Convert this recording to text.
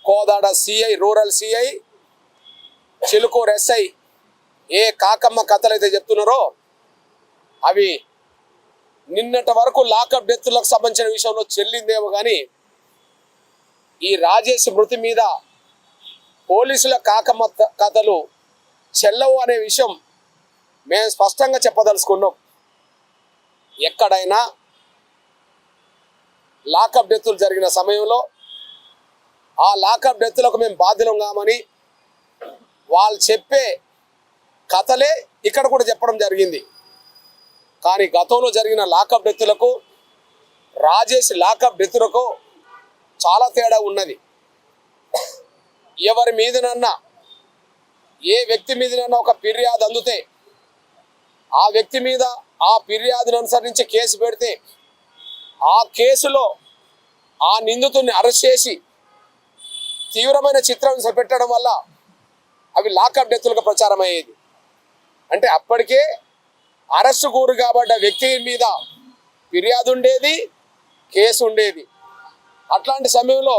Kodad CI, rural CI, Chilukuru SI ఏ కాకమ్మ కథలు అయితే చెప్తున్నారో అవి నిన్నటి వరకు లాకప్ డెత్తులకు సంబంధించిన విషయంలో చెల్లిందేమో కానీ ఈ రాజేష్ మృతి మీద పోలీసుల కాకమ్మ కథలు చెల్లవు అనే విషయం మేము స్పష్టంగా చెప్పదలుచుకున్నాం. ఎక్కడైనా లాకప్ డెత్తులు జరిగిన సమయంలో ఆ లాకప్ డెత్తులకు మేము బాధ్యులం కామని వాళ్ళు చెప్పే కథలే ఇక్కడ కూడా చెప్పడం జరిగింది. కానీ గతంలో జరిగిన లాకప్ డెత్తులకు రాజేష్ లాకప్ డెత్తులకు చాలా తేడా ఉన్నది. ఎవరి మీదనన్నా ఏ వ్యక్తి మీదనన్నా ఒక ఫిర్యాదు అందుతే ఆ వ్యక్తి మీద ఆ ఫిర్యాదును అనుసరించి కేసు పెడితే ఆ కేసులో ఆ నిందితుడిని అరెస్ట్ చేసి తీవ్రమైన చిత్రహింస పెట్టడం వల్ల అవి లాకప్ డెత్తులుగా ప్రచారం అయ్యేది. అంటే అప్పటికే అరెస్టు గురి కాబడ్డ వ్యక్తి మీద ఫిర్యాదు ఉండేది, కేసు ఉండేది. అట్లాంటి సమయంలో